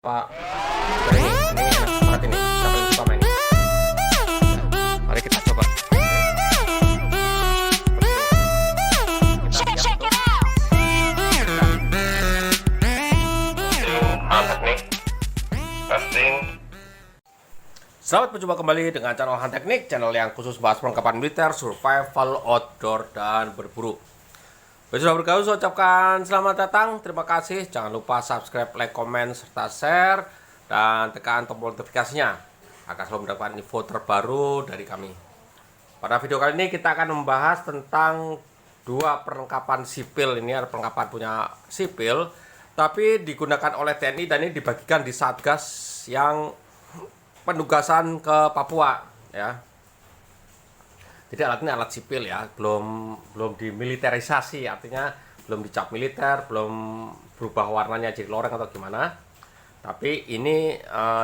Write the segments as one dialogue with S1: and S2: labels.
S1: Pak, ini enak banget ini. Kita paling suka main ini. Mari kita coba. Mantap nih. Testing. Selamat berjumpa kembali dengan channel Han Teknik, channel yang khusus bahas perlengkapan militer, survival, outdoor, dan berburu. Bagi sudah bergabung, saya ucapkan selamat datang, terima kasih. Jangan lupa subscribe, like, komen, serta share, dan tekan tombol notifikasinya agar selalu mendapatkan info terbaru dari kami. Pada video kali ini kita akan membahas tentang dua perlengkapan sipil. Ini ada perlengkapan punya sipil, tapi digunakan oleh TNI dan ini dibagikan di Satgas yang penugasan ke Papua, ya. Jadi alat ini alat sipil ya, belum dimiliterisasi, artinya belum dicap militer, belum berubah warnanya jadi loreng atau gimana. Tapi ini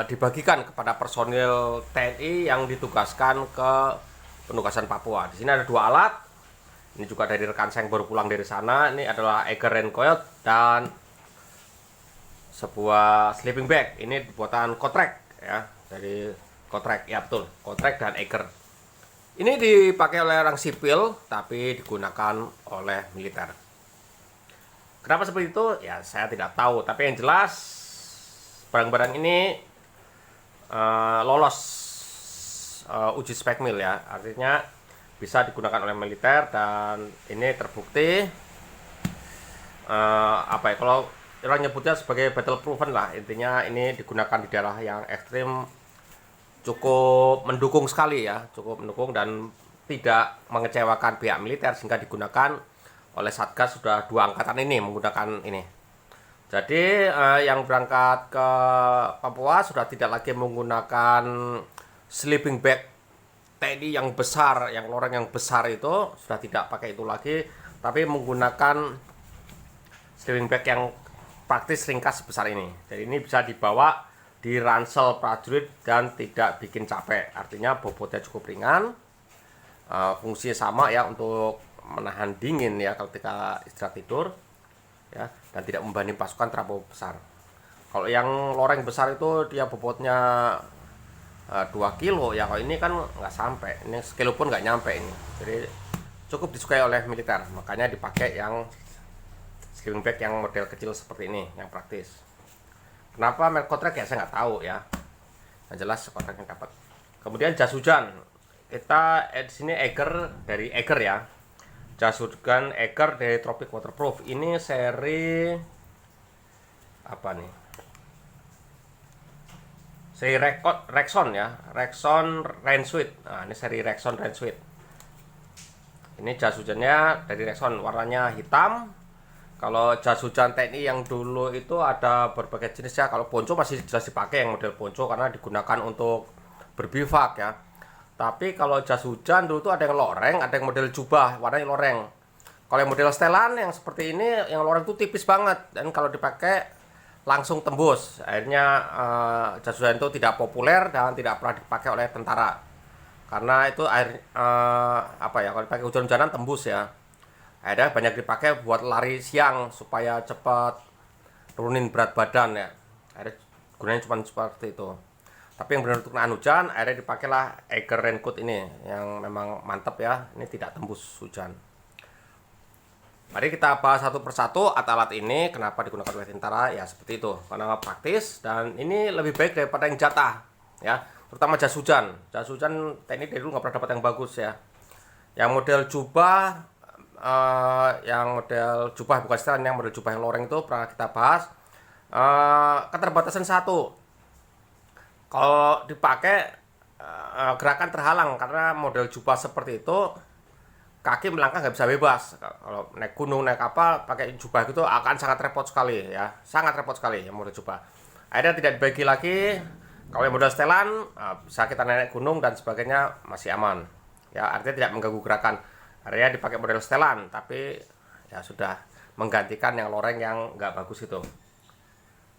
S1: dibagikan kepada personil TNI yang ditugaskan ke penugasan Papua. Di sini ada dua alat. Ini juga dari rekan saya yang baru pulang dari sana. Ini adalah Eiger Raincoat dan sebuah sleeping bag. Ini buatan Kotrek ya, dari Kotrek. Ya betul, Kotrek dan Eiger. Ini dipakai oleh orang sipil, tapi digunakan oleh militer. Kenapa seperti itu? Ya, saya tidak tahu. Tapi yang jelas, barang-barang ini lolos uji spek mil ya. Artinya bisa digunakan oleh militer dan ini terbukti kalau orang nyebutnya sebagai battle proven lah. Intinya ini digunakan di daerah yang ekstrim, cukup mendukung sekali ya, cukup mendukung dan tidak mengecewakan pihak militer sehingga digunakan oleh Satgas. Sudah dua angkatan ini menggunakan ini. Jadi yang berangkat ke Papua sudah tidak lagi menggunakan sleeping bag TNI yang besar, yang loreng yang besar itu sudah tidak pakai itu lagi, tapi menggunakan sleeping bag yang praktis ringkas sebesar ini. Jadi ini bisa dibawa di ransel prajurit dan tidak bikin capek, artinya bobotnya cukup ringan, fungsinya sama ya untuk menahan dingin ya ketika istirahat tidur ya, dan tidak membebani pasukan terlalu besar. Kalau yang loreng besar itu dia bobotnya 2 kilo ya, kalau ini kan nggak sampai, ini sekilo pun nggak nyampe ini. Jadi cukup disukai oleh militer, makanya dipakai yang sleeping bag yang model kecil seperti ini, yang praktis. Kenapa merek Kotrek ya saya nggak tahu ya. Yang jelas Kotrek yang dapat. Kemudian jas hujan. Kita di sini Eiger dari Eiger ya. Jas hujan Eiger dari Tropic Waterproof. Ini seri apa nih? Seri Rexon ya. Rexon Rain Suite. Nah, ini seri Rexon Rain Suite. Ini jas hujannya dari Rexon, warnanya hitam. Kalau jas hujan TNI yang dulu itu ada berbagai jenis ya. Kalau ponco masih jelas dipakai yang model ponco karena digunakan untuk berbivak ya. Tapi kalau jas hujan dulu tuh ada yang loreng, ada yang model jubah warnanya loreng. Kalau yang model setelan yang seperti ini, yang loreng tuh tipis banget dan kalau dipakai langsung tembus. Akhirnya jas hujan itu tidak populer dan tidak pernah dipakai oleh tentara. Karena itu kalau dipakai hujan-hujanan tembus ya. Ada banyak dipakai buat lari siang supaya cepat turunin berat badan ya. Ada gunanya cuma seperti itu. Tapi yang benar untuk nahan hujan, akhirnya dipakailah Eiger Raincoat ini yang memang mantap ya. Ini tidak tembus hujan. Mari kita bahas satu persatu alat ini kenapa digunakan oleh tentara ya, seperti itu. Karena praktis dan ini lebih baik daripada yang jatah ya. Terutama jas hujan. Jas hujan TNI dari dulu nggak pernah dapat yang bagus ya. Yang model jubah bukan setelan, yang model jubah yang loreng itu pernah kita bahas. Keterbatasan satu, kalau dipakai gerakan terhalang karena model jubah seperti itu kaki melangkah nggak bisa bebas. Kalau naik gunung, naik kapal pakai jubah gitu akan sangat repot sekali ya, sangat repot sekali yang model jubah. Akhirnya tidak dibagi lagi. Kalau yang model setelan bisa kita naik gunung dan sebagainya masih aman ya, artinya tidak mengganggu gerakan. Area dipakai model setelan, tapi ya sudah menggantikan yang loreng yang nggak bagus itu.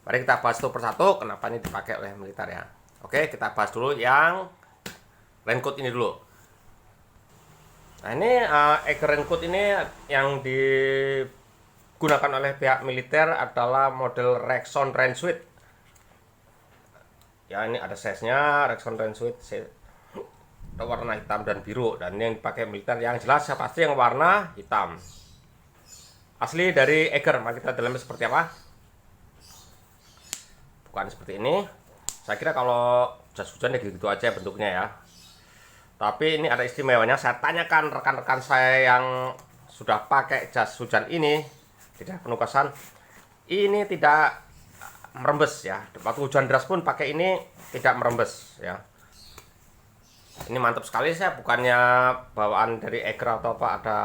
S1: Mari kita bahas satu persatu kenapa ini dipakai oleh militer ya. Oke, kita bahas dulu yang raincoat ini dulu. Nah ini Eiger Raincoat ini yang digunakan oleh pihak militer adalah model Rexon Rain Suite. ya. Ini ada size-nya Rexon Rain Suite warna hitam dan biru, dan ini yang dipakai militer yang jelas pasti yang warna hitam. Asli dari Eiger. Mari kita dalamnya seperti apa. Bukan seperti ini. Saya kira kalau jas hujan ya gitu aja bentuknya ya. Tapi ini ada istimewanya. Saya tanyakan rekan-rekan saya yang sudah pakai jas hujan ini di daerah penugasan, ini tidak merembes ya. Waktu hujan deras pun pakai ini tidak merembes ya. Ini mantap sekali. Saya bukannya bawaan dari Eiger atau apa, ada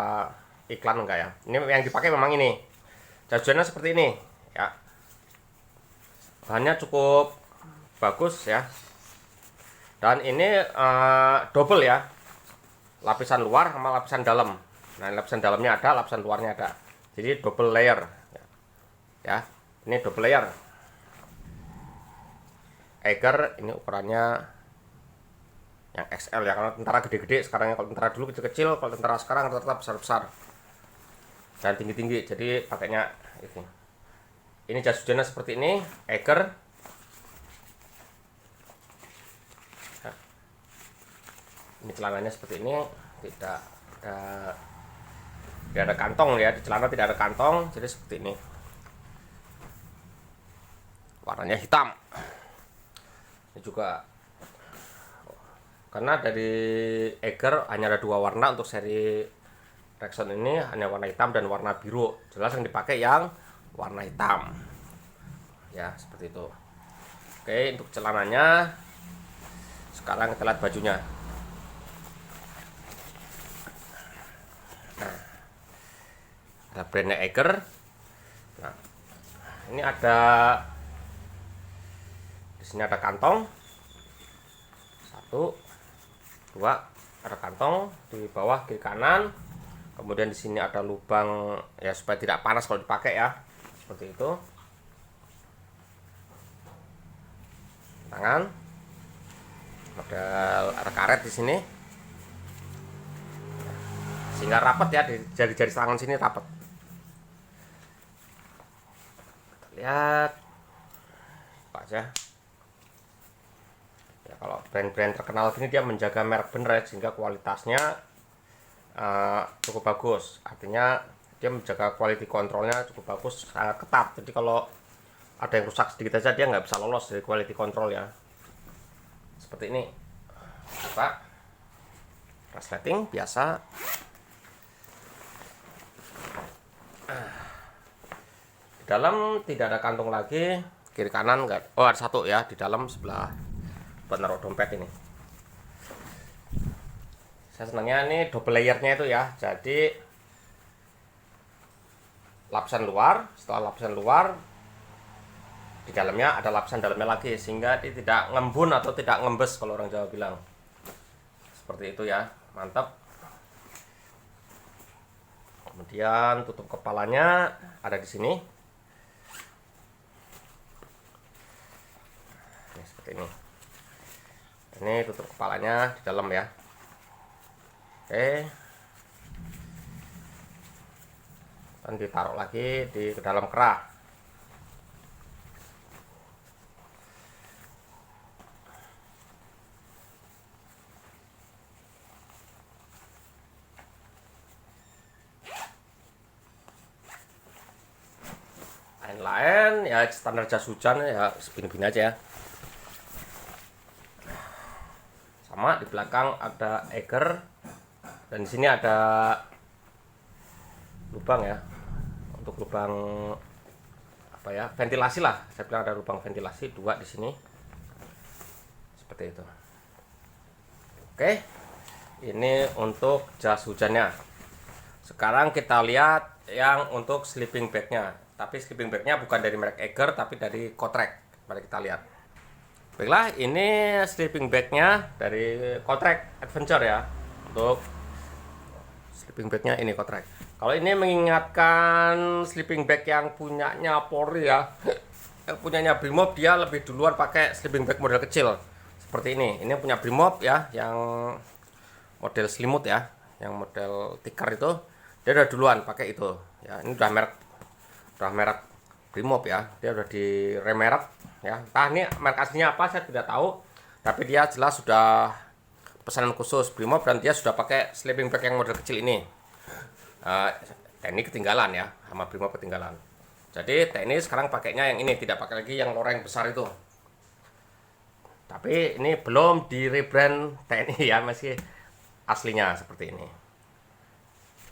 S1: iklan enggak ya. Ini yang dipakai memang ini. Jas hujannya seperti ini ya. Bahannya cukup bagus ya. Dan ini double ya. Lapisan luar sama lapisan dalam. Nah, lapisan dalamnya ada, lapisan luarnya ada. Jadi double layer ya. Ini double layer. Eiger ini ukurannya yang XL ya, kalau tentara gede-gede sekarang ya. Kalau tentara dulu kecil-kecil, kalau tentara sekarang rata-rata besar-besar dan tinggi-tinggi, jadi pakainya ini. Ini jas hujannya seperti ini, Eiger. Nah, ini celananya seperti ini, tidak ada kantong ya, di celana tidak ada kantong, jadi seperti ini. Warnanya hitam. Ini juga karena dari Eiger hanya ada dua warna untuk seri Rexon ini, hanya warna hitam dan warna biru. Jelas yang dipakai yang warna hitam ya, seperti itu. Oke, untuk celananya sekarang kita lihat bajunya. Nah, ada brandnya Eiger. Nah, ini ada di sini ada kantong. 1, 2, ada kantong di bawah kiri kanan. Kemudian di sini ada lubang ya supaya tidak panas kalau dipakai ya. Seperti itu. Tangan. Model ada karet di sini. Sehingga rapat ya, di jari-jari tangan sini rapat. Lihat. Apa aja. Ya, kalau brand-brand terkenal gini dia menjaga merek bener ya, sehingga kualitasnya cukup bagus. Artinya dia menjaga quality controlnya cukup bagus, sangat ketat. Jadi kalau ada yang rusak sedikit aja dia nggak bisa lolos dari quality control ya. Seperti ini. Coba resleting biasa. Di dalam tidak ada kantong lagi, kiri kanan nggak. Oh, ada satu ya di dalam sebelah buat naruh dompet ini. Saya senangnya ini double layernya itu ya. Jadi lapisan luar, setelah lapisan luar di dalamnya ada lapisan dalamnya lagi, sehingga dia tidak ngembun atau tidak ngembes kalau orang Jawa bilang. Seperti itu ya, mantap. Kemudian tutup kepalanya ada di sini. Ini seperti ini. Ini tutup kepalanya di dalam ya. Oke. Dan ditaruh lagi di dalam kerah. Lain-lain ya standar jas hujan ya, segini-gini aja ya. Sama di belakang ada Eiger, dan di sini ada lubang ya, untuk lubang apa ya, ventilasi lah. Saya bilang ada lubang ventilasi 2 di sini, seperti itu. Oke, ini untuk jas hujannya. Sekarang kita lihat yang untuk sleeping bagnya. Tapi sleeping bagnya bukan dari merek Eiger, tapi dari Kotrek. Mari kita lihat. Baiklah, ini sleeping bagnya dari Kotrek Adventure ya. Untuk sleeping bagnya ini Kotrek. Kalau ini mengingatkan sleeping bag yang punyanya Polri ya, yang punyanya Brimob, dia lebih duluan pakai sleeping bag model kecil seperti ini. Ini punya Brimob ya, yang model selimut ya, yang model tikar itu dia udah duluan pakai itu. Ya, ini udah merek Brimob ya, dia udah di remerek ya. Entah ini merek aslinya apa saya tidak tahu, tapi dia jelas sudah pesanan khusus Brimob dan dia sudah pakai sleeping bag yang model kecil ini. TNI ketinggalan ya, sama Brimob ketinggalan. Jadi TNI sekarang pakainya yang ini, tidak pakai lagi yang loreng besar itu. Tapi ini belum di rebrand TNI ya, masih aslinya seperti ini.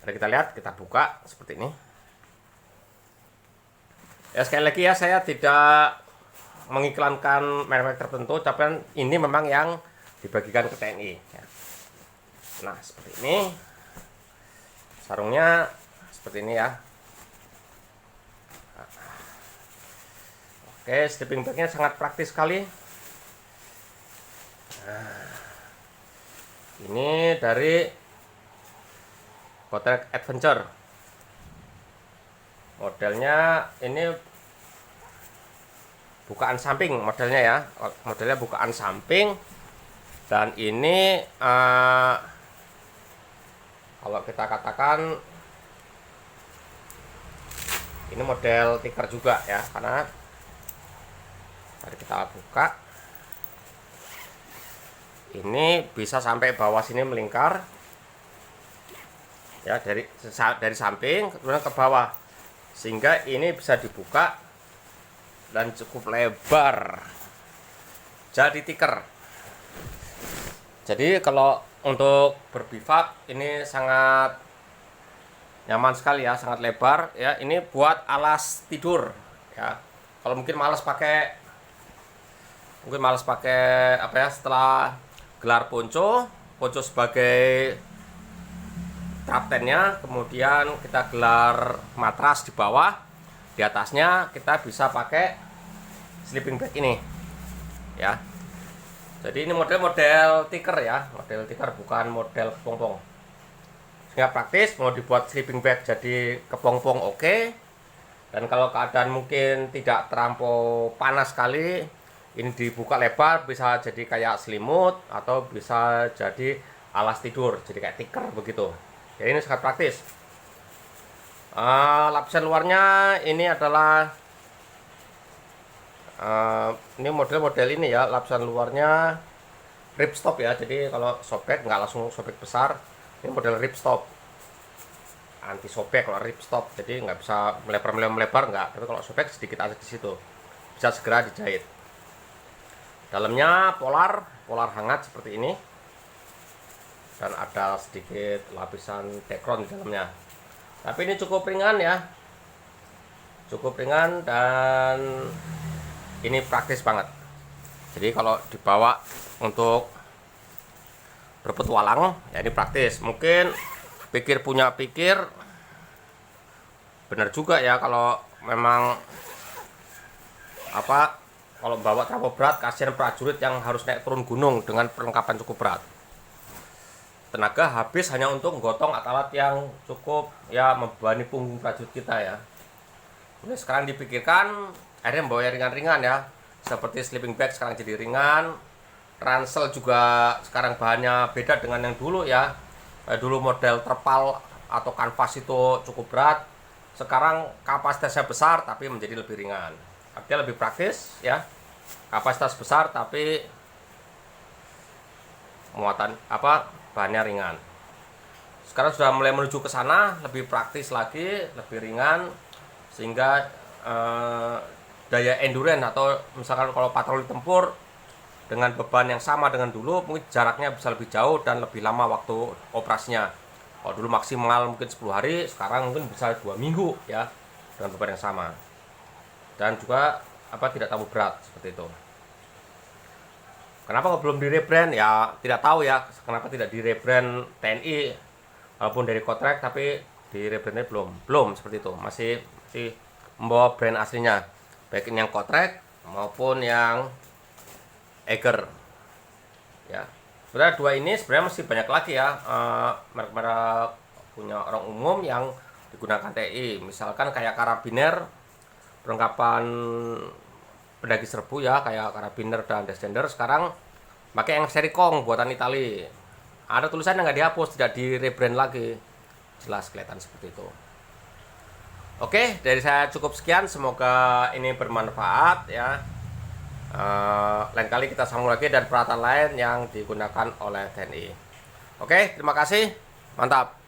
S1: Mari kita lihat, kita buka seperti ini. Ya sekali lagi ya, saya tidak mengiklankan merek tertentu, tapi ini memang yang dibagikan ke TNI ya. Nah seperti ini, sarungnya seperti ini ya. Oke, sleeping bagnya sangat praktis sekali. Nah, ini dari Kotrek Adventure. Modelnya ini bukaan samping modelnya ya. Modelnya bukaan samping. Dan ini kalau kita katakan ini model tikar juga ya, karena mari kita buka. Ini bisa sampai bawah sini melingkar ya, dari samping kemudian ke bawah, sehingga ini bisa dibuka dan cukup lebar, jadi tikar. Jadi kalau untuk berbivak ini sangat nyaman sekali ya, sangat lebar ya. Ini buat alas tidur ya. Kalau mungkin malas pakai apa ya, setelah gelar ponco sebagai traptennya, kemudian kita gelar matras di bawah, di atasnya kita bisa pakai sleeping bag ini ya. Jadi ini model tikar ya, model tikar bukan model kepompong, sehingga praktis. Mau dibuat sleeping bag jadi kepompong oke. Dan kalau keadaan mungkin tidak terlampau panas sekali, ini dibuka lebar, bisa jadi kayak selimut atau bisa jadi alas tidur, jadi kayak tikar begitu. Jadi ini sangat praktis. Lapisan luarnya ini adalah ini model ini ya, lapisan luarnya ripstop ya. Jadi kalau sobek nggak langsung sobek besar. Ini model ripstop, anti sobek kalau ripstop. Jadi nggak bisa melebar nggak. Tapi kalau sobek sedikit aja di situ, bisa segera dijahit. Dalamnya polar hangat seperti ini, dan ada sedikit lapisan dekron di dalamnya. Tapi ini cukup ringan ya, cukup ringan, dan ini praktis banget. Jadi kalau dibawa untuk berpetualang ya ini praktis. Mungkin punya pikir benar juga ya, kalau memang apa, kalau bawa terlalu berat, kasihan prajurit yang harus naik turun gunung dengan perlengkapan cukup berat. Tenaga habis hanya untuk menggotong alat-alat yang cukup ya membebani punggung prajurit kita ya. Ini sekarang dipikirkan akhirnya membawa ringan-ringan ya, seperti sleeping bag sekarang jadi ringan. Ransel juga sekarang bahannya beda dengan yang dulu ya. Dulu model terpal atau kanvas itu cukup berat, sekarang kapasitasnya besar tapi menjadi lebih ringan. Artinya lebih praktis ya, kapasitas besar tapi muatan bahannya ringan. Sekarang sudah mulai menuju ke sana, lebih praktis lagi, lebih ringan, sehingga daya endurance atau misalkan kalau patroli tempur dengan beban yang sama dengan dulu, mungkin jaraknya bisa lebih jauh dan lebih lama waktu operasinya. Kalau dulu maksimal mungkin 10 hari, sekarang mungkin bisa 2 minggu ya, dengan beban yang sama. Dan juga tidak terlalu berat seperti itu. Kenapa belum di rebrand? Ya tidak tahu ya kenapa tidak di rebrand TNI, walaupun dari Kotrek, tapi di rebrandnya belum seperti itu. Masih membawa brand aslinya, baik ini yang Kotrek maupun yang Eiger ya. Sebenarnya dua ini sebenarnya masih banyak lagi ya, merek-merek punya orang umum yang digunakan TNI. Misalkan kayak karabiner, perlengkapan pendaki serbu ya, kayak karabiner dan descender sekarang pakai yang seri Kong buatan Itali. Ada tulisan yang nggak dihapus, tidak di rebrand lagi, jelas kelihatan seperti itu. Oke, dari saya cukup sekian, semoga ini bermanfaat ya. Lain kali kita sambung lagi dan peralatan lain yang digunakan oleh TNI. Oke, terima kasih, mantap.